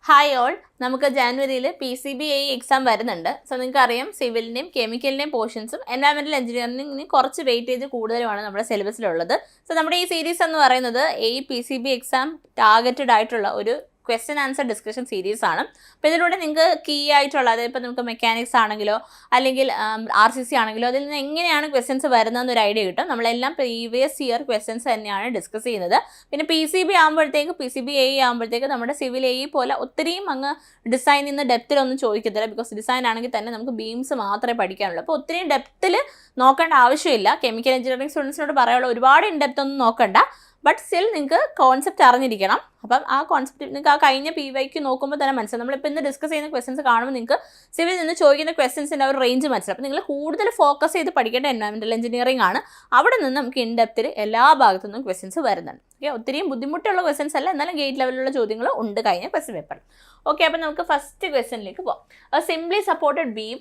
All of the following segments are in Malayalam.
ഹായ് ഓൾ, നമുക്ക് ജാനുവരിയിൽ PCBA എക്സാം വരുന്നുണ്ട്. സോ നിങ്ങൾക്ക് അറിയാം, സിവിലിൻ്റെയും കെമിക്കലിൻ്റെയും പോർഷൻസും എൻവയറമെൻറ്റൽ എഞ്ചിനീയറിംഗിന് കുറച്ച് വെയിറ്റേജ് കൂടുതലുമാണ് നമ്മുടെ സിലബസിലുള്ളത്. സോ നമ്മുടെ ഈ സീരീസ് എന്ന് പറയുന്നത് PCB എക്സാം ടാർഗറ്റഡ് ആയിട്ടുള്ള ഒരു ക്വസ്റ്റ്യൻ ആൻസർ ഡിസ്കഷൻ സീരീസ് ആണ്. അപ്പോൾ ഇതിലൂടെ നിങ്ങൾക്ക് കീ ആയിട്ടുള്ള, അതായത് ഇപ്പോൾ നമുക്ക് മെക്കാനിക്സ് ആണെങ്കിലോ അല്ലെങ്കിൽ RCC ആണെങ്കിലോ അതിൽ നിന്ന് എങ്ങനെയാണ് ക്വസ്റ്റ്യൻസ് വരുന്നതെന്നൊരു ഐഡിയ കിട്ടും. നമ്മളെല്ലാം പ്രീവിയസ് ഇയർ ക്വസ്റ്റ്യൻസ് തന്നെയാണ് ഡിസ്കസ് ചെയ്യുന്നത്. പിന്നെ PCB ആകുമ്പോഴത്തേക്ക്, PCBA ആകുമ്പോഴത്തേക്ക് നമ്മുടെ സിവിൽ AE പോലെ ഒത്തിരിയും അങ്ങ് ഡിസൈനിൽ നിന്ന് ഡെപ്തിലൊന്നും ചോദിക്കത്തില്ല. ബിക്കോസ് ഡിസൈൻ ആണെങ്കിൽ തന്നെ നമുക്ക് ബീംസ് മാത്രമേ പഠിക്കാനുള്ളൂ. അപ്പോൾ ഒത്തിരി ഡെപ്തിൽ നോക്കേണ്ട ആവശ്യമില്ല. കെമിക്കൽ എഞ്ചിനീയറിംഗ് സ്റ്റുഡൻസിനോട് പറയാനുള്ള ഒരുപാട് ഇൻഡെപ്ത് ഒന്നും നോക്കണ്ട. ബട്ട് സ്റ്റിൽ നിങ്ങൾക്ക് കോൺസെപ്റ്റ് അറിഞ്ഞിരിക്കണം. അപ്പം ആ കോൺസെപ്റ്റ് നിങ്ങൾക്ക് ആ കഴിഞ്ഞ PYQ നോക്കുമ്പോൾ തന്നെ മനസ്സിലാവും. നമ്മളിപ്പോൾ ഇന്ന് ഡിസ്കസ് ചെയ്യുന്ന ക്വസ്റ്റൻസ് കാണുമ്പോൾ നിങ്ങൾക്ക് സിവിൽ നിന്ന് ചോദിക്കുന്ന ക്വസ്റ്റൻസിൻ്റെ ഒരു റേഞ്ച് മനസ്സിലാവും. അപ്പോൾ നിങ്ങൾ കൂടുതൽ ഫോക്കസ് ചെയ്ത് പഠിക്കേണ്ട എൻവയറമെൻറ്റൽ എഞ്ചിനീയറിംഗ് ആണ്. അവിടെ നിന്ന് നമുക്ക് ഇൻഡെപ്തിൽ എല്ലാ ഭാഗത്തു നിന്നും ക്വസ്റ്റൻസ് വരുന്നുണ്ട്. ഓക്കെ, ഒത്തിരിയും ബുദ്ധിമുട്ടുള്ള ക്വസ്റ്റൻസ് അല്ല, എന്നാലും ഗേറ്റ് ലെവലിലുള്ള ചോദ്യങ്ങൾ ഉണ്ട് കഴിഞ്ഞ ക്വസ്റ്റ്യൻ പേപ്പറിൽ. ഓക്കെ, അപ്പോൾ നമുക്ക് ഫസ്റ്റ് ക്വസ്റ്റ്യനിലേക്ക് പോകാം. Simply supported beam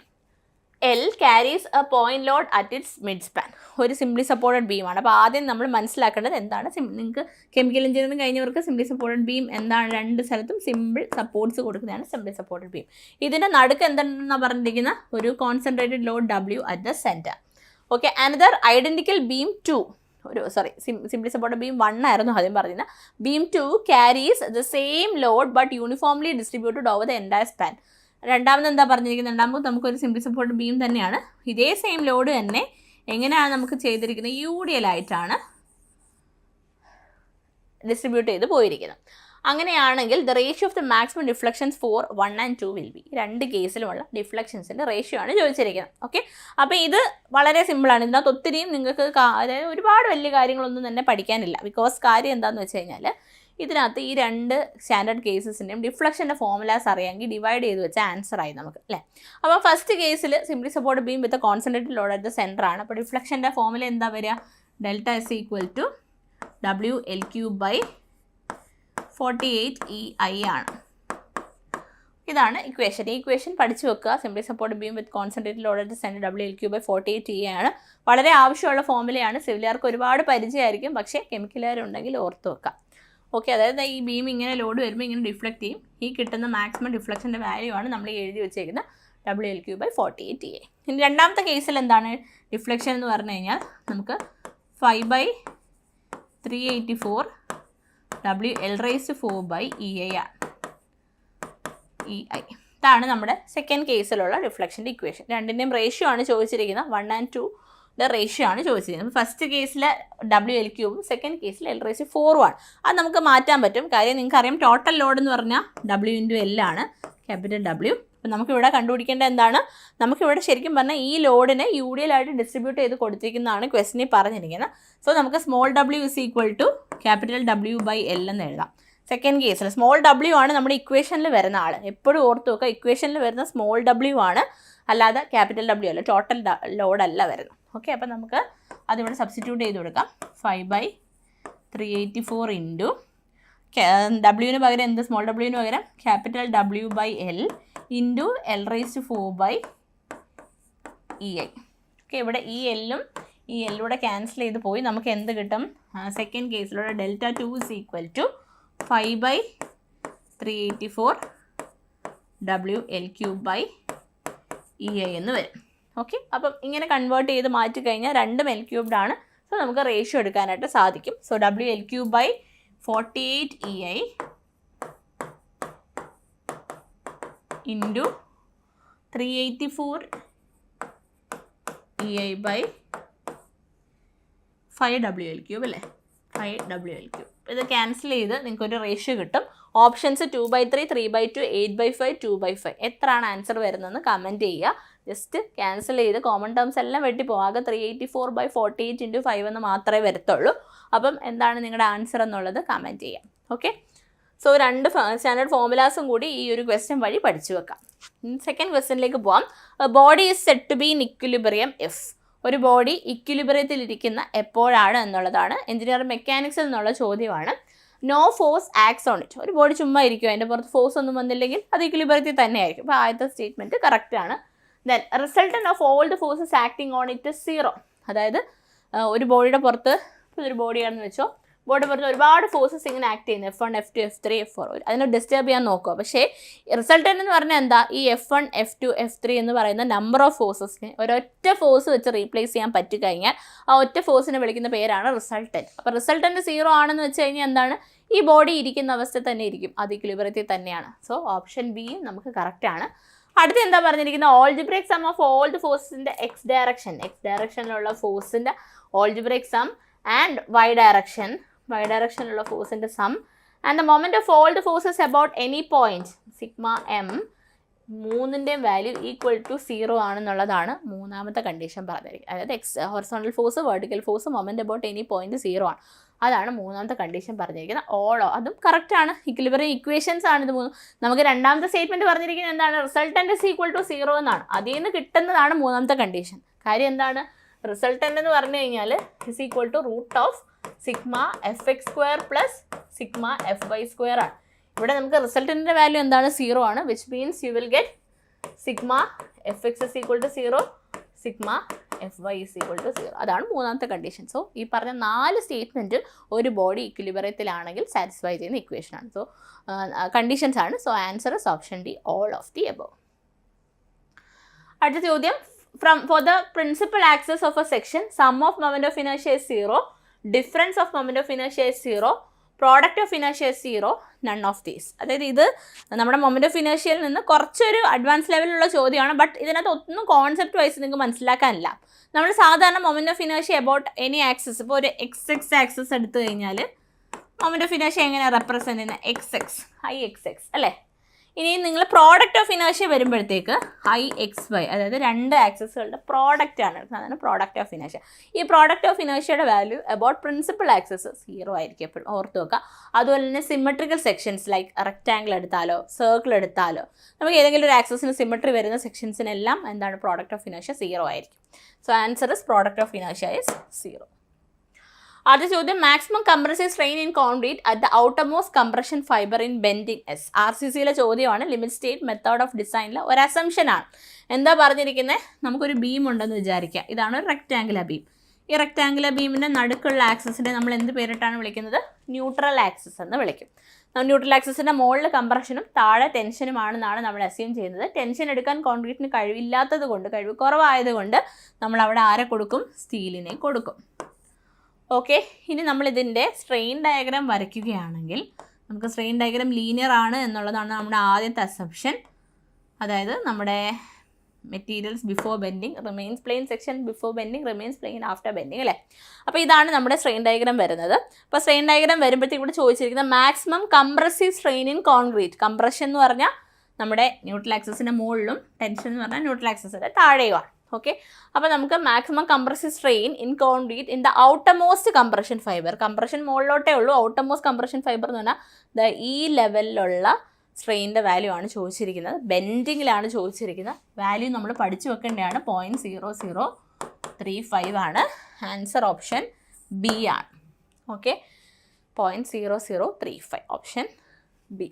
L carries a point load at its midspan. ഒരു സിംപ്ലി സപ്പോർട്ടഡ് ബീമാണ്. അപ്പോൾ ആദ്യം നമ്മൾ മനസ്സിലാക്കേണ്ടത് എന്താണ്, നിങ്ങൾക്ക് കെമിക്കൽ എഞ്ചിനീയറിംഗ് കഴിഞ്ഞവർക്ക് സിംപ്ലി സപ്പോർട്ടഡ് ബീം എന്താണ്, രണ്ട് സ്ഥലത്തും സിമ്പിൾ സപ്പോർട്ട്സ് കൊടുക്കുന്നതാണ് സിംപ്ലി സപ്പോർട്ടഡ് ബീം. ഇതിൻ്റെ നടുക്ക് എന്താണെന്നാണ് പറഞ്ഞിരിക്കുന്ന ഒരു concentrated load W at the centre. Okay, another identical beam 2, simply supported beam 1 ആയിരുന്നു ആദ്യം പറഞ്ഞത്. Beam 2 carries the same load but uniformly distributed over the entire span. രണ്ടാമത് എന്താ പറഞ്ഞിരിക്കുന്നത്, രണ്ടാമത് നമുക്കൊരു സിംപ്ലി സപ്പോർട്ട് ബീം തന്നെയാണ്. ഇതേ സെയിം ലോഡ് തന്നെ എങ്ങനെയാണ് നമുക്ക് ചെയ്തിരിക്കുന്നത്, UDL ആയിട്ടാണ് ഡിസ്ട്രിബ്യൂട്ട് ചെയ്ത് പോയിരിക്കുന്നത്. അങ്ങനെയാണെങ്കിൽ the ratio of the maximum deflections for 1 and 2 will be. രണ്ട് കേസിലുമുള്ള ഡിഫ്ലക്ഷൻസിൻ്റെ റേഷ്യോ ആണ് ചോദിച്ചിരിക്കുന്നത്. ഓക്കെ, അപ്പോൾ ഇത് വളരെ സിമ്പിളാണ്. ഇതിനകത്ത് ഒത്തിരിയും നിങ്ങൾക്ക് അതായത് ഒരുപാട് വലിയ കാര്യങ്ങളൊന്നും തന്നെ പഠിക്കാനില്ല. ബിക്കോസ് കാര്യം എന്താണെന്ന് വെച്ച് കഴിഞ്ഞാൽ ഇതിനകത്ത് ഈ രണ്ട് സ്റ്റാൻഡേർഡ് കേസസിൻ്റെയും ഡിഫ്ലക്ഷൻ്റെ ഫോർമുലാസ് അറിയാമെങ്കിൽ ഡിവൈഡ് ചെയ്ത് വെച്ച ആൻസറായി നമുക്ക്, അല്ലേ. അപ്പോൾ ഫസ്റ്റ് കേസിൽ simply support beam with concentrated load at the centre ആണ്. അപ്പോൾ ഡിഫ്ലക്ഷൻ്റെ ഫോർമുല എന്താ വരിക, delta is equal to WL3/48EI ആണ്. ഇതാണ് ഇക്വേഷൻ. ഈ ഇക്വേഷൻ പഠിച്ചു വെക്കുക. Simply support beam with concentrated load at the centre WL3/48EI ആണ്. വളരെ ആവശ്യമുള്ള ഫോർമുലയാണ്. സിവിലുകാർക്ക് ഒരുപാട് പരിചയമായിരിക്കും, പക്ഷേ കെമിക്കലുകാരുണ്ടെങ്കിൽ ഓർത്ത് വെക്കാം. ഓക്കെ, അതായത് ഈ ബീം ഇങ്ങനെ ലോഡ് വരുമ്പോൾ ഇങ്ങനെ ഡിഫ്ലക്റ്റ് ചെയ്യും. ഈ കിട്ടുന്ന മാക്സിമം ഡിഫ്ലക്ഷൻ്റെ വാല്യൂ ആണ് നമ്മൾ എഴുതി വെച്ചേക്കുന്ന WL3/48EI. ഇനി രണ്ടാമത്തെ കേസിൽ എന്താണ് ഡിഫ്ലക്ഷൻ എന്ന് പറഞ്ഞു കഴിഞ്ഞാൽ നമുക്ക് 5/384 WL4/EI ആണ്. EI ഇതാണ് നമ്മുടെ സെക്കൻഡ് കേസിലുള്ള ഡിഫ്ലക്ഷൻ്റെ ഇക്വേഷൻ. രണ്ടിൻ്റെയും റേഷ്യോ ആണ് ചോദിച്ചിരിക്കുന്നത്. 1 and 2 റേഷ്യോ ആണ് ചോദിച്ചിരിക്കുന്നത്. ഫസ്റ്റ് കേസിൽ WL3, സെക്കൻഡ് കേസിൽ L4 ആണ്. അത് നമുക്ക് മാറ്റാൻ പറ്റും. കാര്യം നിങ്ങൾക്കറിയാം, ടോട്ടൽ ലോഡ് എന്ന് പറഞ്ഞാൽ W × L ആണ്, ക്യാപിറ്റൽ W. അപ്പോൾ നമുക്കിവിടെ കണ്ടുപിടിക്കേണ്ടത് എന്താണ്, നമുക്കിവിടെ ശരിക്കും പറഞ്ഞാൽ ഈ ലോഡിനെ UDL ആയിട്ട് ഡിസ്ട്രിബ്യൂട്ട് ചെയ്ത് കൊടുത്തിരിക്കുന്നതാണ് ക്വസ്റ്റിനിൽ പറഞ്ഞിരിക്കുന്നത്. സോ നമുക്ക് small w is equal to capital W/L എന്ന് എഴുതാം. സെക്കൻഡ് കേസിൽ സ്മോൾ W ആണ് നമ്മുടെ ഇക്വേഷനിൽ വരുന്ന ആൾ. എപ്പോഴും ഓർത്ത് വെക്കുക, ഇക്വേഷനിൽ വരുന്ന സ്മോൾ W ആണ്, അല്ലാതെ ക്യാപിറ്റൽ W അല്ല, ടോട്ടൽ ലോഡ് അല്ല വരുന്നത്. ഓക്കെ, അപ്പോൾ നമുക്ക് അതിവിടെ സബ്സ്റ്റിറ്റ്യൂട്ട് ചെയ്ത് കൊടുക്കാം. 5/384 ഇൻറ്റു W പകരം എന്ത്, സ്മോൾ W പകരം capital W/L into L4/EI. Okay, ഇവിടെ ഈ എല്ലും ഈ എല്ലൂടെ ക്യാൻസൽ ചെയ്ത് പോയി. നമുക്ക് എന്ത് കിട്ടും, സെക്കൻഡ് കേസിലൂടെ delta 2 is equal to 5/384 WL3/EI എന്ന് വരും. ഓക്കെ, അപ്പം ഇങ്ങനെ കൺവേർട്ട് ചെയ്ത് മാറ്റി കഴിഞ്ഞാൽ രണ്ടും L³ ആണ്. സോ നമുക്ക് റേഷ്യോ എടുക്കാനായിട്ട് സാധിക്കും. സോ WL3/48EI ഇൻറ്റു 384EI/5WL³ അല്ലേ, 5WL³. ഇത് ക്യാൻസൽ ചെയ്ത് നിങ്ങൾക്കൊരു റേഷ്യോ കിട്ടും. ഓപ്ഷൻസ് 2/3, 3/2, 8/5, 2/5. എത്രയാണ് ആൻസർ വരുന്നതെന്ന് കമൻറ്റ് ചെയ്യുക. ജസ്റ്റ് ക്യാൻസൽ ചെയ്ത് കോമൺ ടേംസ് എല്ലാം വെട്ടിപ്പോകും. ആകെ 384/48 × 5 എന്ന് മാത്രമേ വരത്തുള്ളൂ. അപ്പം എന്താണ് നിങ്ങളുടെ ആൻസർ എന്നുള്ളത് കമൻറ്റ് ചെയ്യാം. ഓക്കെ, സോ രണ്ട് സ്റ്റാൻഡേർഡ് ഫോർമുലാസും കൂടി ഈ ഒരു ക്വസ്റ്റ്യൻ വഴി പഠിച്ചു വെക്കാം. സെക്കൻഡ് ക്വസ്റ്റ്യനിലേക്ക് പോകാം. Body is said to be in equilibrium if. ഒരു ബോഡി ഇക്വിലിബ്രിയത്തിലിരിക്കുന്ന എപ്പോഴാണ് എന്നുള്ളതാണ് എഞ്ചിനീയറിംഗ് മെക്കാനിക്സിൽ നിന്നുള്ള ചോദ്യമാണ്. No force acts on it. ഒരു ബോഡി ചുമ്മാ ഇരിക്കും, അതിൻ്റെ പുറത്ത് ഫോഴ്സ് ഒന്നും വന്നില്ലെങ്കിൽ അത് ഇക്വിലിബ്രിയത്തിൽ തന്നെ ആയിരിക്കും. അപ്പോൾ ആദ്യത്തെ സ്റ്റേറ്റ്മെൻറ്റ് കറക്റ്റാണ്. Then resultant of all the forces acting on it 0. അതായത് ഒരു ബോഡിയുടെ പുറത്ത്, ഒരു ബോഡിയാണെന്ന് വെച്ചോ, ബോർഡ് പുറത്ത് ഒരുപാട് ഫോഴ്സസ് ഇങ്ങനെ ആക്ട് ചെയ്യുന്നത് F1 F2 F3 F4 അതിനെ ഡിസ്റ്റർബ് ചെയ്യാൻ നോക്കുക. പക്ഷേ റിസൾട്ടൻ്റ് എന്ന് പറഞ്ഞാൽ എന്താ, ഈ F1 F2 F3 എന്ന് പറയുന്ന നമ്പർ ഓഫ് ഫോഴ്സസിനെ ഒരൊറ്റ ഫോഴ്സ് വെച്ച് റീപ്ലേസ് ചെയ്യാൻ പറ്റിക്കഴിഞ്ഞാൽ ആ ഒറ്റ ഫോഴ്സിനെ വിളിക്കുന്ന പേരാണ് റിസൾട്ടൻ്റ്. അപ്പോൾ റിസൾട്ടൻ്റ് 0 ആണെന്ന് വെച്ച് കഴിഞ്ഞാൽ എന്താണ്, ഈ ബോഡി ഇരിക്കുന്ന അവസ്ഥ തന്നെ ഇരിക്കും, അത് ഇക്വിലിബ്രിയത്തിൽ തന്നെയാണ്. സോ ഓപ്ഷൻ ബിയും നമുക്ക് കറക്റ്റാണ്. അടുത്ത് എന്താ പറഞ്ഞിരിക്കുന്നത്, algebraic sum of all the ഫോഴ്സിൻ്റെ എക്സ് ഡയറക്ഷനിലുള്ള ഫോഴ്സിൻ്റെ ഓൾജിബ്രിക് സം ആൻഡ് വൈ ഡയറക്ഷനിലുള്ള ഫോഴ്സിൻ്റെ sum and the moment of all the forces about any point sigma M മൂന്നിൻ്റെയും വാല്യൂ ഈക്വൽ ടു 0 ആണെന്നുള്ളതാണ് മൂന്നാമത്തെ കണ്ടീഷൻ പറഞ്ഞിരിക്കുന്നത്. അതായത് horizontal force, vertical force, moment about any point 0 ആണ്. അതാണ് മൂന്നാമത്തെ കണ്ടീഷൻ പറഞ്ഞിരിക്കുന്നത്. ഓളോ അതും കറക്റ്റാണ്. ഇക്വിലിബ്രിയം ഇക്വേഷൻസ് ആണ് ഇത് മൂന്നും. നമുക്ക് രണ്ടാമത്തെ സ്റ്റേറ്റ്മെൻറ്റ് പറഞ്ഞിരിക്കുന്നത് എന്താണ്, റിസൾട്ടൻ്റ് ഇസ് ഈക്വൽ ടു 0 എന്നാണ്. അതിൽ നിന്ന് കിട്ടുന്നതാണ് മൂന്നാമത്തെ കണ്ടീഷൻ. കാര്യം എന്താണ്, റിസൾട്ടൻ്റ് എന്ന് പറഞ്ഞു കഴിഞ്ഞാൽ is equal to root of sigma Fx² plus sigma Fy² ആണ്. ഇവിടെ നമുക്ക് റിസൾട്ടൻ്റെ വാല്യൂ എന്താണ്, 0 ആണ്. Which means you will get sigma Fx is equal to 0, sigma Fy is equal to 0. അതാണ് മൂന്നാമത്തെ കണ്ടീഷൻ. സോ ഈ പറഞ്ഞ 4 സ്റ്റേറ്റ്മെൻറ്റ് ഒരു ബോഡി ഇക്വിലിബ്രിയത്തിലാണെങ്കിൽ സാറ്റിസ്ഫൈ ചെയ്യുന്ന ഇക്വേഷനാണ്. സോ കണ്ടീഷൻസ് ആണ്. So answer is option D, all of the above. അടുത്ത ചോദ്യം, for the principal axis of a section, sum of moment of inertia is 0, difference of moment of inertia is 0, product of inertia is 0, none of these. അതായത് ഇത് നമ്മുടെ മൊമെൻ്റ് ഓഫ് ഇനേഷ്യയിൽ നിന്ന് കുറച്ചൊരു അഡ്വാൻസ് ലെവലിലുള്ള ചോദ്യമാണ്. ബട്ട് ഇതിനകത്ത് ഒന്നും കോൺസെപ്റ്റ് വൈസ് നിങ്ങൾക്ക് മനസ്സിലാക്കാനില്ല. നമ്മൾ സാധാരണ മൊമെൻ്റ് ഓഫ് ഇനേഷ്യ അബൌട്ട് എനി ആക്സിസ്, ഇപ്പോൾ ഒരു XX ആക്സിസ് എടുത്തു കഴിഞ്ഞാൽ മൊമെൻ്റ് ഓഫ് ഇനേഷ്യ എങ്ങനെയാണ് റെപ്രസെൻറ്റ് ചെയ്യുന്നത്, IXX അല്ലേ. ഇനി നിങ്ങൾ പ്രോഡക്റ്റ് ഓഫ് ഇനേഷ്യ വരുമ്പോഴത്തേക്ക് IXY, അതായത് രണ്ട് ആക്സിസുകളുടെ പ്രോഡക്റ്റ് ആണ്, അതാണ് പ്രോഡക്റ്റ് ഓഫ് ഇനേഷ്യ. ഈ പ്രോഡക്റ്റ് ഓഫ് ഇനേഷ്യയുടെ വാല്യൂ അബൌട്ട് പ്രിൻസിപ്പൽ ആക്സിസ് 0 ആയിരിക്കും എപ്പോഴും, ഓർത്ത് വെക്കുക. അതുപോലെ തന്നെ സിമെട്രിക്കൽ സെക്ഷൻസ് ലൈക്ക് റെക്റ്റാങ്കിൾ എടുത്താലോ സർക്കിൾ എടുത്താലോ നമുക്ക് ഏതെങ്കിലും ഒരു ആക്സിസിന് സിമെട്രി വരുന്ന സെക്ഷൻസിനെല്ലാം എന്താണ് പ്രോഡക്റ്റ് ഓഫ് ഇനേഷ്യ 0 ആയിരിക്കും. So answer is product of ഇനേഷ്യ ഇസ് 0. അടുത്ത ചോദ്യം, maximum compressive strain in concrete at the outermost compression fibre in bending is. RCCയിലെ ചോദ്യമാണ്. ലിമിറ്റ് സ്റ്റേറ്റ് മെത്തേഡ് ഓഫ് ഡിസൈനിലെ ഒരു അസംഷനാണ്. എന്താ പറഞ്ഞിരിക്കുന്നത്, നമുക്കൊരു ബീം ഉണ്ടെന്ന് വിചാരിക്കുക. ഇതാണ് ഒരു റെക്റ്റാങ്കുലർ ബീം. ഈ റെക്റ്റാങ്കുലർ ബീമിൻ്റെ നടുക്കുള്ള ആക്സിസിനെ നമ്മൾ എന്ത് പേരിട്ടാണ് വിളിക്കുന്നത്, ന്യൂട്രൽ ആക്സിസ് എന്ന് വിളിക്കും. ന്യൂട്രൽ ആക്സിസിൻ്റെ മുകളിൽ കംപ്രഷനും താഴെ ടെൻഷനുമാണെന്നാണ് നമ്മൾ അസ്യൂം ചെയ്യുന്നത്. ടെൻഷൻ എടുക്കാൻ കോൺക്രീറ്റിന് കഴിവില്ലാത്തത് കൊണ്ട്, കഴിവ് കുറവായതുകൊണ്ട് നമ്മൾ അവിടെ ആരെ കൊടുക്കും, സ്റ്റീലിനെ കൊടുക്കും. ഓക്കെ, ഇനി നമ്മളിതിൻ്റെ സ്ട്രെയിൻ ഡയഗ്രാം വരയ്ക്കുകയാണെങ്കിൽ നമുക്ക് സ്ട്രെയിൻ ഡയഗ്രാം ലീനിയർ ആണ് എന്നുള്ളതാണ് നമ്മുടെ ആദ്യത്തെ അസംപ്ഷൻ. അതായത് നമ്മുടെ materials before bending remains plane, section before bending remains plane after bending അല്ലേ. അപ്പോൾ ഇതാണ് നമ്മുടെ സ്ട്രെയിൻ ഡയഗ്രാം വരുന്നത്. അപ്പോൾ സ്ട്രെയിൻ ഡയഗ്രാം വരുമ്പോഴത്തേക്ക് ഇവിടെ ചോദിച്ചിരിക്കുന്നത് maximum compressive strain in concrete. Compression എന്ന് പറഞ്ഞാൽ നമ്മുടെ ന്യൂട്രൽ ആക്സിസിൻ്റെ മുകളിലും ടെൻഷൻ എന്ന് പറഞ്ഞാൽ ന്യൂട്രൽ ആക്സിസിൻ്റെ താഴെയുമാണ്. ഓക്കെ, അപ്പോൾ നമുക്ക് maximum compressive strain in concrete in the outermost compression fibre. Compression മുകളിലോട്ടേ ഉള്ളൂ. ഔട്ടർമോസ്റ്റ് കംപ്രഷൻ ഫൈബർ എന്ന് പറഞ്ഞാൽ ഈ ലെവലിലുള്ള സ്ട്രെയിനിൻ്റെ വാല്യൂ ആണ് ചോദിച്ചിരിക്കുന്നത്. ബെൻഡിങ്ങിലാണ് ചോദിച്ചിരിക്കുന്നത്. വാല്യൂ നമ്മൾ പഠിച്ചു വെക്കേണ്ടതാണ്. 0.0035 ആണ്. ആൻസർ ഓപ്ഷൻ ബി ആണ്. Okay, 0.0035 option B.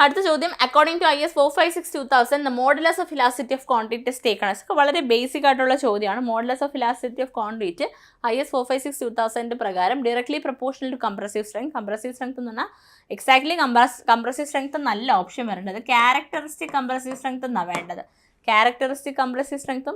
അടുത്ത ചോദ്യം, according to IS 456/2000 the modulus of elasticity of concrete is taken as. വളരെ ബേസിക് ആയിട്ടുള്ള ചോദ്യമാണ്. Modulus of elasticity of concrete IS 456/2000 പ്രകാരം directly proportional to compressive strength. Compressive strength എന്ന് പറഞ്ഞാൽ എക്സാക്ട്ലി കംപ്രസീവ് സ്ട്രെങ്ത് നല്ല ഓപ്ഷൻ വരേണ്ടത്. ക്യാരക്ടറിസ്റ്റിക് കംപ്രസീവ് സ്ട്രെങ്ത് എന്നാണ് വേണ്ടത്. ക്യാരക്ടറിസ്റ്റിക് കംപ്രസീവ് സ്ട്രെങ്ത്തും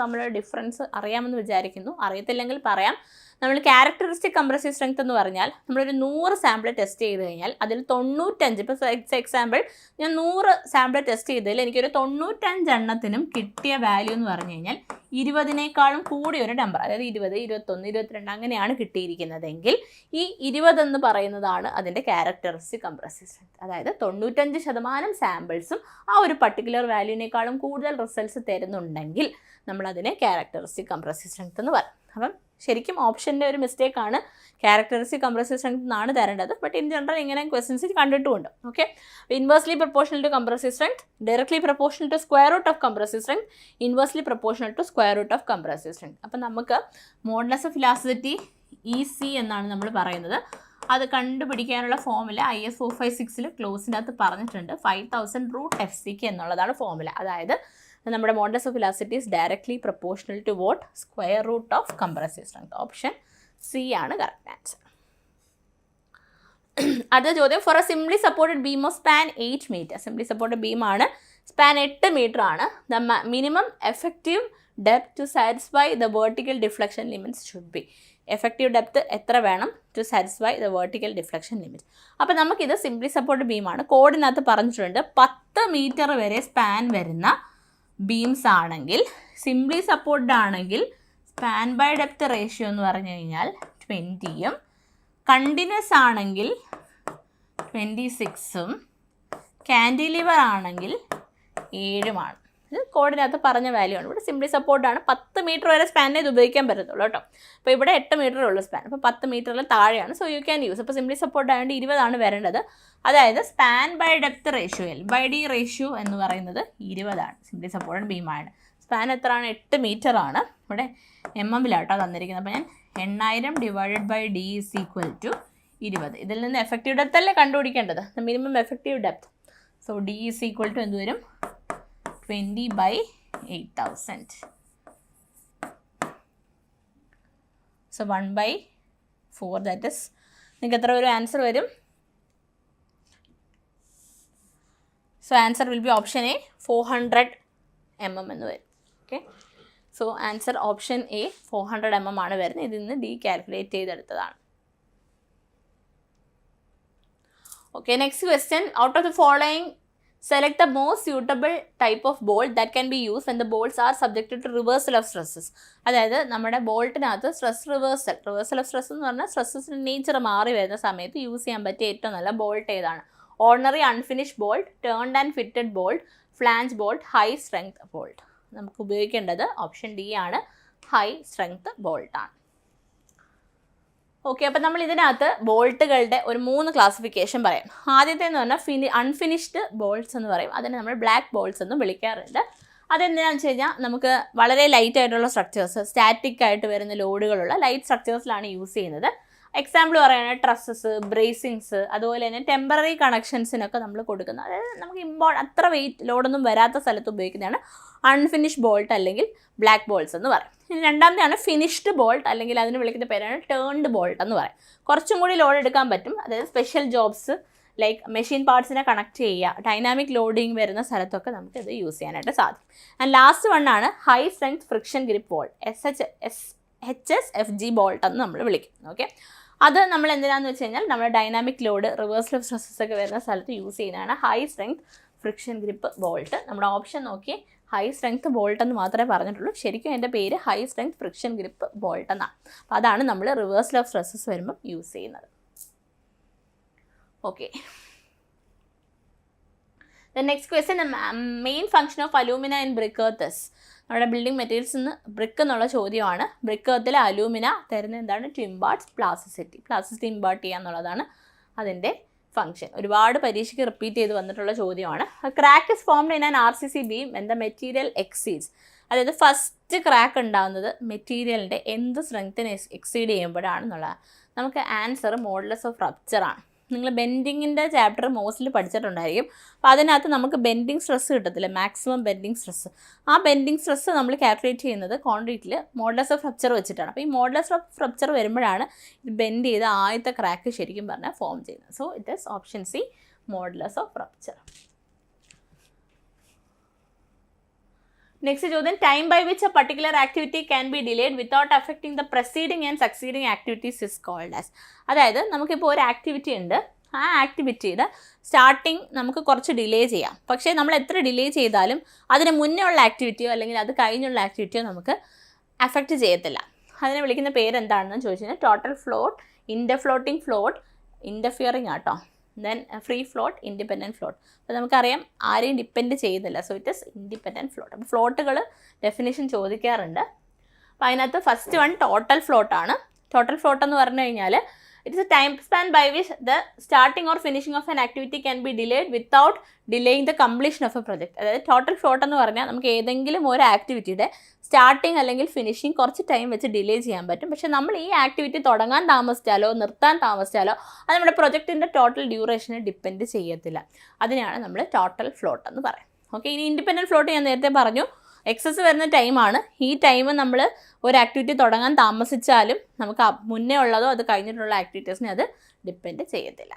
തമ്മിലുള്ള ഡിഫറൻസ് അറിയാമെന്ന് വിചാരിക്കുന്നു. അറിയത്തില്ലെങ്കിൽ പറയാം. നമ്മൾ ക്യാരക്ടറിസ്റ്റിക് കംപ്രസീവ് സ്ട്രെങ്ത് എന്ന് പറഞ്ഞാൽ നമ്മളൊരു 100 സാമ്പിൾ ടെസ്റ്റ് ചെയ്ത് കഴിഞ്ഞാൽ അതിൽ 95, ഇപ്പോൾ എക്സാമ്പിൾ ഞാൻ 100 സാമ്പിൾ ടെസ്റ്റ് ചെയ്തതിൽ എനിക്കൊരു 95 എണ്ണത്തിനും കിട്ടിയ വാല്യൂ എന്ന് പറഞ്ഞു കഴിഞ്ഞാൽ 20നേക്കാളും കൂടിയൊരു നമ്പർ, അതായത് 20, 21, 22 അങ്ങനെയാണ് കിട്ടിയിരിക്കുന്നതെങ്കിൽ ഈ 20 എന്ന് പറയുന്നതാണ് അതിൻ്റെ ക്യാരക്ടറിസ്റ്റിക് കംപ്രസീവ് സ്ട്രെങ്ത്. അതായത് 95% സാമ്പിൾസും ആ ഒരു പർട്ടിക്കുലർ വാല്യൂവിനേക്കാളും കൂടുതൽ റിസൾട്ട്സ് തരുന്നുണ്ടെങ്കിൽ നമ്മളതിനെ ക്യാരക്ടറിസ്റ്റിക് കംപ്രസീവ് സ്ട്രെങ്ത് എന്ന് പറയും. അപ്പം ശരിക്കും ഓപ്ഷൻ്റെ ഒരു മിസ്റ്റേക്കാണ്. ക്യാരക്ടറിസ്റ്റിക് കംപ്രസീവ് സ്ട്രെങ്ത് എന്നാണ് തരേണ്ടത്. ബട്ട് ഇൻ ജനറൽ ഇങ്ങനെ ക്വസ്റ്റൻസ് കണ്ടിട്ടുമുണ്ട്. Okay, inversely proportional to compressive strength, directly proportional to square root of compressive strength, inversely proportional to square root of compressive strength. അപ്പം നമുക്ക് മോഡുലസ് ഓഫ് ഇലാസ്റ്റിസിറ്റി EC എന്നാണ് നമ്മൾ പറയുന്നത്. അത് കണ്ടുപിടിക്കാനുള്ള ഫോമുല IS 456 ക്ലോസിൻ്റെ അകത്ത് പറഞ്ഞിട്ടുണ്ട്. 5000√FCK എന്നുള്ളതാണ് ഫോമുല. അതായത് നമ്മുടെ modulus of elasticity is directly proportional to what, square root of compressive strength. Option C ആണ് കറക്റ്റ് ആൻസർ. അടുത്ത ചോദ്യം, for a simply supported beam of span 8 metre. Simply supported ബീമാണ്, സ്പാൻ 8 മീറ്റർ ആണ്. The minimum effective depth to satisfy the vertical deflection limits should be. Effective depth എത്ര വേണം to satisfy the vertical deflection limit? അപ്പോൾ നമുക്കിത് സിംപ്ലി സപ്പോർട്ടഡ് ബീമാണ്. കോഡിനകത്ത് പറഞ്ഞിട്ടുണ്ട് 10 മീറ്റർ വരെ സ്പാൻ വരുന്ന ബീംസ് ആണെങ്കിൽ, സിംപ്ലി സപ്പോർട്ടഡ് ആണെങ്കിൽ സ്പാൻ ബൈ ഡെപ്ത് റേഷ്യോ എന്ന് പറഞ്ഞു കഴിഞ്ഞാൽ 20യും, കണ്ടിന്യൂസ് ആണെങ്കിൽ 26ഉം, കാൻഡിലിവർ ആണെങ്കിൽ 7ഉമാണ്. ഇത് കോഡിനകത്ത് പറഞ്ഞ വാല്യൂ ആണ്. ഇവിടെ സിംപ്ലി സപ്പോർട്ടാണ്, 10 മീറ്റർ വരെ സ്പാനിനെ ഇത് ഉപയോഗിക്കാൻ പറ്റത്തുള്ളൂ കേട്ടോ. അപ്പോൾ ഇവിടെ 8 മീറ്റർ ഉള്ളൂ സ്പാൻ, അപ്പോൾ 10 മീറ്ററിൽ താഴെയാണ്. So you can use. അപ്പോൾ സിംപ്ലി സപ്പോർട്ട് ആയതുകൊണ്ട് 20 വരേണ്ടത്. അതായത് span by depth ratio, L/D ratio എന്ന് പറയുന്നത് 20ആണ്. സിംപ്ലി സപ്പോർട്ടഡ് ബീമാണ്. സ്പാൻ എത്രയാണ്? 8 മീറ്റർ ആണ്. ഇവിടെ MM-ലാട്ടോ തന്നിരിക്കുന്നത്. അപ്പോൾ ഞാൻ 8000 divided by D is equal to 20. ഇതിൽ നിന്ന് എഫക്റ്റീവ് ഡെപ്ത് അല്ലേ കണ്ടുപിടിക്കേണ്ടത്, minimum effective depth. So D is equal to എന്ത് വരും? 20 by 8000. So 1/4, that is, നിങ്ങൾക്ക് എത്ര ഒരു ആൻസർ വരും? So answer will be option A, 400 mm എന്ന് വരും. Okay, so answer option A 400 mm ആണ് വരുന്നത്. ഇതിൽ നിന്ന് D കാൽക്കുലേറ്റ് ചെയ്തെടുത്തതാണ്. Okay, next question, out of the following select the most suitable type of bolt that can be used when the bolts are subjected to reversal of stresses. അതായത് നമ്മുടെ ബോൾട്ടിനകത്ത് റിവേഴ്സൽ ഓഫ് സ്ട്രെസ് എന്ന് പറഞ്ഞാൽ സ്ട്രെസ്സസിൻ്റെ നേച്ചർ മാറി വരുന്ന സമയത്ത് യൂസ് ചെയ്യാൻ പറ്റിയ ഏറ്റവും നല്ല ബോൾട്ട് ഏതാണ്? Ordinary unfinished bolt, turned and fitted bolt, flange bolt, high strength bolt. നമുക്ക് ഉപയോഗിക്കേണ്ടത് ഓപ്ഷൻ ഡി ആണ്, ഹൈ സ്ട്രെങ്ത് ബോൾട്ടാണ്. ഓക്കെ, അപ്പോൾ നമ്മൾ ഇതിനകത്ത് ബോൾട്ടുകളുടെ ഒരു 3 ക്ലാസിഫിക്കേഷൻ പറയാം. ആദ്യത്തെ എന്ന് പറഞ്ഞാൽ അൺഫിനിഷ്ഡ് ബോൾട്ട്സ് എന്ന് പറയും. അതിനെ നമ്മൾ ബ്ലാക്ക് ബോൾട്ട്സ് എന്നും വിളിക്കാറുണ്ട്. അതെന്തിനാണെന്ന് വെച്ച് കഴിഞ്ഞാൽ നമുക്ക് വളരെ ലൈറ്റ് ആയിട്ടുള്ള സ്ട്രക്ചേഴ്സ്, സ്റ്റാറ്റിക് ആയിട്ട് വരുന്ന ലോഡുകളുള്ള ലൈറ്റ് സ്ട്രക്ചേഴ്സിലാണ് യൂസ് ചെയ്യുന്നത്. എക്സാമ്പിൾ പറയുകയാണെങ്കിൽ ട്രസ്സസ്, ബ്രേസിങ്സ്, അതുപോലെ തന്നെ ടെമ്പററി കണക്ഷൻസിനൊക്കെ നമ്മൾ കൊടുക്കുന്നത്. അതായത് നമുക്ക് അത്ര വെയിറ്റ് ലോഡൊന്നും വരാത്ത സ്ഥലത്ത് ഉപയോഗിക്കുന്നതാണ് അൺഫിനിഷ്ഡ് ബോൾട്ട് അല്ലെങ്കിൽ ബ്ലാക്ക് ബോൾട്ട്സ് എന്ന് പറയും. ഇനി രണ്ടാമത്തെയാണ് ഫിനിഷ്ഡ് ബോൾട്ട്, അല്ലെങ്കിൽ അതിന് വിളിക്കുന്ന പേരാണ് ടേൺഡ് ബോൾട്ട് എന്ന് പറയും. കുറച്ചും കൂടി ലോഡ് എടുക്കാൻ പറ്റും. അതായത് സ്പെഷ്യൽ ജോബ്സ് ലൈക്ക് മെഷീൻ പാർട്സിനെ കണക്ട് ചെയ്യുക, ഡൈനാമിക് ലോഡിങ് വരുന്ന സ്ഥലത്തൊക്കെ നമുക്ക് ഇത് യൂസ് ചെയ്യാനായിട്ട് സാധിക്കും. ആൻഡ് ലാസ്റ്റ് വണ്ണാണ് high strength friction grip bolt, HSFG bolt എന്ന് നമ്മൾ വിളിക്കും. ഓക്കെ, അത് നമ്മൾ എന്തിനാന്ന് വെച്ച് കഴിഞ്ഞാൽ നമ്മൾ dynamic load, reversal of stresses ഒക്കെ വരുന്ന സ്ഥലത്ത് യൂസ് ചെയ്യുന്നതാണ് high strength friction grip bolt. നമ്മുടെ ഓപ്ഷൻ നോക്കി ഹൈ സ്ട്രെങ്ത് ബോൾട്ട് എന്ന് മാത്രമേ പറഞ്ഞിട്ടുള്ളൂ. ശരിക്കും എൻ്റെ പേര് high strength friction grip bolt എന്നാണ്. അപ്പോൾ അതാണ് നമ്മൾ റിവേഴ്സൽ ഓഫ് സ്ട്രെസ്സസ് വരുമ്പോൾ യൂസ് ചെയ്യുന്നത്. Okay, the next question, main function of alumina in brick earth is. നമ്മുടെ ബിൽഡിംഗ് മെറ്റീരിയൽസ് നിന്ന് ബ്രിക്ക് എന്നുള്ള ചോദ്യമാണ്. ബ്രിക്ക് എർത്തിലെ അലൂമിന തരുന്ന എന്താണ്? ടു ഇമ്പാർട്ട് പ്ലാസ്റ്റിസിറ്റി ഇമ്പാർട്ട് ചെയ്യുക എന്നുള്ളതാണ് അതിൻ്റെ ഫംഗ്ഷൻ. ഒരുപാട് പരീക്ഷയ്ക്ക് റിപ്പീറ്റ് ചെയ്ത് വന്നിട്ടുള്ള ചോദ്യമാണ്. Crack is formed in an RCC beam when the material exceeds. അതായത് ഫസ്റ്റ് ക്രാക്ക് ഉണ്ടാകുന്നത് മെറ്റീരിയലിൻ്റെ എന്ത് സ്ട്രെങ്ത്തിനെ എക്സീഡ് ചെയ്യുമ്പോഴാണെന്നുള്ളത്. നമുക്ക് ആൻസർ മോഡുലസ് ഓഫ് റപ്ചർ ആണ്. നിങ്ങൾ ബെൻഡിങ്ങിൻ്റെ ചാപ്റ്റർ മോസ്റ്റ്ലി പഠിച്ചിട്ടുണ്ടായിരിക്കും. അപ്പോൾ അതിനകത്ത് നമുക്ക് ബെൻഡിങ് സ്ട്രെസ് കിട്ടത്തില്ല, മാക്സിമം ബെൻഡിങ് സ്ട്രെസ്. ആ ബെൻഡിങ് സ്ട്രെസ് നമ്മൾ കാൽക്കുലേറ്റ് ചെയ്യുന്നത് കോൺക്രീറ്റിൽ മോഡുലസ് ഓഫ് റപ്ചർ വെച്ചിട്ടാണ്. അപ്പോൾ ഈ മോഡുലസ് ഓഫ് റപ്ചർ വരുമ്പോഴാണ് ഇത് ബെൻഡ് ചെയ്ത് ആദ്യത്തെ ക്രാക്ക് ശരിക്കും പറഞ്ഞാൽ ഫോം ചെയ്യുന്നത്. So it is option C, modulus of rupture. Next ചോദ്യം, time by which a particular activity can be delayed without affecting the preceding and succeeding activities is called as. അതായത് നമുക്കിപ്പോൾ ഒരു ആക്ടിവിറ്റി ഉണ്ട്, ആ ആക്ടിവിറ്റിയുടെ സ്റ്റാർട്ടിങ് നമുക്ക് കുറച്ച് ഡിലേ ചെയ്യാം. പക്ഷേ നമ്മൾ എത്ര ഡിലേ ചെയ്താലും അതിന് മുന്നേ ഉള്ള ആക്ടിവിറ്റിയോ അല്ലെങ്കിൽ അത് കഴിഞ്ഞുള്ള ആക്ടിവിറ്റിയോ നമുക്ക് അഫക്റ്റ് ചെയ്യത്തില്ല. അതിനെ വിളിക്കുന്ന പേര് എന്താണെന്ന് ചോദിച്ചു കഴിഞ്ഞാൽ total float, interfloating float, interfering ആട്ടോ, then free float, independent float. അപ്പോൾ നമുക്കറിയാം ആരെയും ഡിപ്പെൻഡ് ചെയ്യുന്നില്ല. So it is independent float. അപ്പോൾ ഫ്ലോട്ടുകൾ ഡെഫിനേഷൻ ചോദിക്കാറുണ്ട്. അപ്പോൾ അതിനകത്ത് ഫസ്റ്റ് വൺ ടോട്ടൽ ഫ്ലോട്ടാണ്. ടോട്ടൽ ഫ്ലോട്ട് എന്ന് പറഞ്ഞു കഴിഞ്ഞാൽ it is a time span by which the starting or finishing of an activity can be delayed without delaying the completion of a project. അതായത് ടോട്ടൽ ഫ്ലോട്ട് എന്ന് പറഞ്ഞാൽ നമുക്ക് ഏതെങ്കിലും ഒരു ആക്ടിവിറ്റിയുടെ സ്റ്റാർട്ടിങ് അല്ലെങ്കിൽ ഫിനിഷിംഗ് കുറച്ച് ടൈം വെച്ച് ഡിലേ ചെയ്യാൻ പറ്റും. പക്ഷേ നമ്മൾ ഈ ആക്ടിവിറ്റി തുടങ്ങാൻ താമസിച്ചാലോ നിർത്താൻ താമസിച്ചാലോ അത് നമ്മുടെ പ്രൊജക്റ്റിൻ്റെ ടോട്ടൽ ഡ്യൂറേഷനെ ഡിപ്പെൻഡ് ചെയ്യത്തില്ല. അതിനെയാണ് നമ്മൾ ടോട്ടൽ ഫ്ലോട്ട് എന്ന് പറയും. ഓക്കെ, ഇനി ഇൻഡിപെൻഡൻറ്റ് ഫ്ലോട്ട് ഞാൻ നേരത്തെ പറഞ്ഞു, എക്സസ് വരുന്ന ടൈമാണ്. ഈ ടൈം നമ്മൾ ഒരു ആക്ടിവിറ്റി തുടങ്ങാൻ താമസിച്ചാലും നമുക്ക് മുന്നേ ഉള്ളതോ അത് കഴിഞ്ഞിട്ടുള്ള ആക്ടിവിറ്റീസിനെ അത് ഡിപ്പെൻഡ് ചെയ്യത്തില്ല.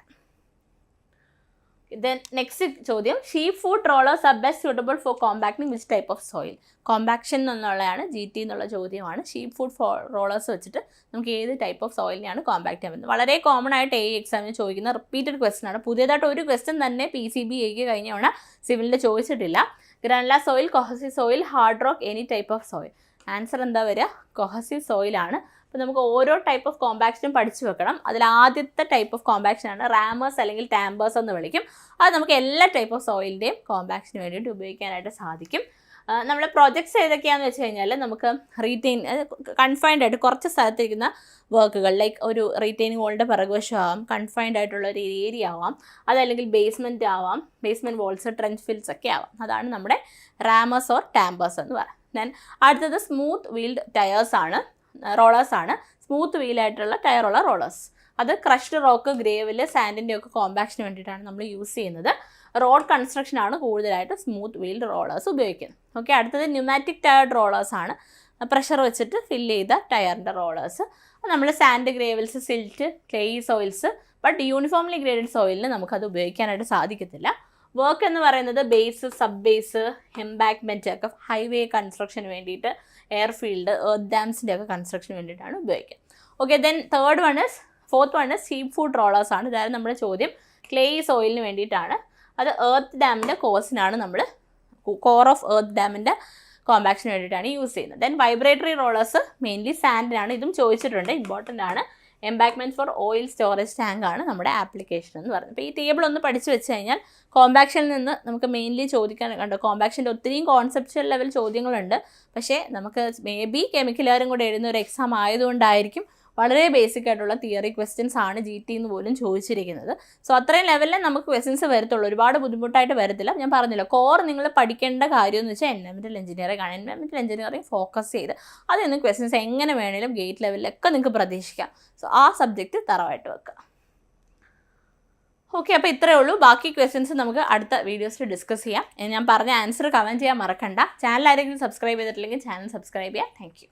Then next ചോദ്യം, sheep foot rollers are best suitable for compacting which type of soil? Compaction എന്നുള്ളതാണ് GT എന്നുള്ള ചോദ്യമാണ്. ഷീപ്പ് ഫുഡ് റോളേഴ്സ് വെച്ചിട്ട് നമുക്ക് ഏത് ടൈപ്പ് ഓഫ് സോയിലിനെയാണ് കോമ്പാക്ട് ചെയ്യാൻ പറ്റുന്നത്. വളരെ കോമൺ ആയിട്ട് എക്സാമിന് ചോദിക്കുന്ന റിപ്പീറ്റഡ് ക്വസ്റ്റൻ ആണ്. പുതിയതായിട്ട് ഒരു ക്വസ്റ്റൻ തന്നെ PCBA കഴിഞ്ഞ തവണ സിവിലിൽ ചോദിച്ചിട്ടില്ല. Granular soil, cohesive soil, hard rock, any type of soil. Answer എന്താ വരിക? കൊഹസീവ് സോയിലാണ്. അപ്പോൾ നമുക്ക് ഓരോ ടൈപ്പ് ഓഫ് കോമ്പാക്ഷനും പഠിച്ചു വെക്കണം. അതിൽ ആദ്യത്തെ ടൈപ്പ് ഓഫ് കോമ്പാക്ഷനാണ് റാമേഴ്സ് അല്ലെങ്കിൽ ടാമ്പേഴ്സ് എന്ന് വിളിക്കും. അത് നമുക്ക് എല്ലാ ടൈപ്പ് ഓഫ് സോയിലിൻ്റെയും കോമ്പാക്ഷന് വേണ്ടിയിട്ട് ഉപയോഗിക്കാനായിട്ട് സാധിക്കും. നമ്മുടെ പ്രോജക്ട്സ് ഏതൊക്കെയാണെന്ന് വെച്ച് കഴിഞ്ഞാൽ നമുക്ക് കൺഫൈൻഡ് ആയിട്ട് കുറച്ച് സ്ഥലത്തിരിക്കുന്ന വർക്കുകൾ, ലൈക്ക് ഒരു റീറ്റെയിനിങ് വോളിൻ്റെ പിറകുവശം ആവാം, കൺഫൈൻഡ് ആയിട്ടുള്ള ഒരു ഏരിയ ആവാം, അതല്ലെങ്കിൽ ബേസ്മെൻറ്റ് ആവാം, ബേസ്മെൻറ്റ് വോൾസ്, ട്രെഞ്ച് ഫിൽസ് ഒക്കെ ആവാം. അതാണ് നമ്മുടെ റാമേഴ്സ് ഓർ ടാമ്പേഴ്സ് എന്ന് പറയുന്നത്. ദെൻ അടുത്തത് സ്മൂത്ത് വീൽഡ് ടയേഴ്സാണ്, റോളേഴ്സാണ്. സ്മൂത്ത് വീലായിട്ടുള്ള ടയറുള്ള റോളേഴ്സ്, അത് ക്രഷ്ഡ് റോക്ക്, ഗ്രേവിൽ, സാൻഡിൻ്റെ ഒക്കെ കോമ്പാക്ഷന് വേണ്ടിയിട്ടാണ് നമ്മൾ യൂസ് ചെയ്യുന്നത്. റോഡ് കൺസ്ട്രക്ഷനാണ് കൂടുതലായിട്ട് സ്മൂത്ത് വീൽഡ് റോളേഴ്സ് ഉപയോഗിക്കുന്നത്. ഓക്കെ, അടുത്തത് ന്യൂമാറ്റിക് ടയർഡ് റോളേഴ്സാണ്, പ്രഷർ വെച്ചിട്ട് ഫില്ല് ചെയ്ത ടയറിൻ്റെ റോളേഴ്സ്. നമ്മൾ sand, gravels, silt, clayey soils, but uniformly graded സോയിലിന് നമുക്കത് ഉപയോഗിക്കാനായിട്ട് സാധിക്കത്തില്ല. വർക്ക് എന്ന് പറയുന്നത് ബേസ്, സബ് ബേസ്, എംബാക്ക്മെൻറ്റ് ഒക്കെ ഹൈവേ കൺസ്ട്രക്ഷന് വേണ്ടിയിട്ട്, എയർഫീൽഡ്, എർത്ത് ഡാംസിൻ്റെ ഒക്കെ കൺസ്ട്രക്ഷന് വേണ്ടിയിട്ടാണ് ഉപയോഗിക്കുക. Okay, then fourth one sheep foot rollers ആണ്. ഇതായത് നമ്മുടെ ചോദ്യം ക്ലേയി സോയിലിന് വേണ്ടിയിട്ടാണ്. അത് എർത്ത് ഡാമിൻ്റെ കോസിനാണ് നമ്മൾ കോർ ഓഫ് എർത്ത് ഡാമിൻ്റെ കോമ്പാക്ഷന് വേണ്ടിയിട്ടാണ് യൂസ് ചെയ്യുന്നത്. ദെൻ വൈബ്രേറ്ററി റോളേഴ്സ് മെയിൻലി സാൻഡിനാണ്. ഇതും ചോദിച്ചിട്ടുണ്ട്, ഇമ്പോർട്ടൻ്റ് ആണ്. Embankment for oil storage tank ആണ് നമ്മുടെ ആപ്ലിക്കേഷൻ എന്ന് പറയുന്നത്. അപ്പോൾ ഈ ടേബിൾ ഒന്ന് പഠിച്ചു വെച്ച് കഴിഞ്ഞാൽ കോമ്പാക്ഷനിൽ നിന്ന് നമുക്ക് മെയിൻലി ചോദിക്കാൻ കണ്ടോ, കോമ്പാക്ഷൻ്റെ ഒത്തിരിയും കോൺസെപ്ച്വൽ ലെവൽ ചോദ്യങ്ങളുണ്ട്. പക്ഷേ നമുക്ക് മേ ബി കെമിക്കലുകാരും കൂടെ എഴുതുന്ന ഒരു എക്സാം ആയതുകൊണ്ടായിരിക്കും വളരെ ബേസിക് ആയിട്ടുള്ള തിയറി ക്വസ്റ്റ്യൻസ് ആണ് GT എന്ന് പോലും ചോദിച്ചിരിക്കുന്നത്. സോ അത്രയും ലെവലിൽ നമുക്ക് ക്വസ്റ്റ്യൻസ് വരത്തുള്ളൂ, ഒരുപാട് ബുദ്ധിമുട്ടായിട്ട് വരത്തില്ല. ഞാൻ പറഞ്ഞില്ല, കോർ നിങ്ങൾ പഠിക്കേണ്ട കാര്യം എന്ന് വെച്ചാൽ എൻവയറൺമെൻറ്റൽ എഞ്ചിനീയറിംഗ് ആണ്. എൻവയറൺമെൻറ്റൽ എഞ്ചിനീയറിംഗ് ഫോക്കസ് ചെയ്ത് അതിൽ നിന്ന് ക്വസ്റ്റ്യൻസ് എങ്ങനെ വേണേലും ഗേറ്റ് ലെവലിലൊക്കെ നിങ്ങൾക്ക് പ്രതീക്ഷിക്കാം. സോ ആ സബ്ജക്റ്റ് തറവായിട്ട് വെക്കുക. ഓക്കെ, അപ്പോൾ ഇത്രയേ ഉള്ളൂ. ബാക്കി ക്വസ്റ്റ്യൻസ് നമുക്ക് അടുത്ത വീഡിയോസിൽ ഡിസ്കസ് ചെയ്യാം. ഞാൻ പറഞ്ഞ ആൻസർ കമൻറ്റ് ചെയ്യാൻ മറക്കണ്ട. ചാനൽ ആരെങ്കിലും സബ്സ്ക്രൈബ് ചെയ്തിട്ടില്ലെങ്കിൽ ചാനൽ സബ്സ്ക്രൈബ് ചെയ്യാം. Thank you.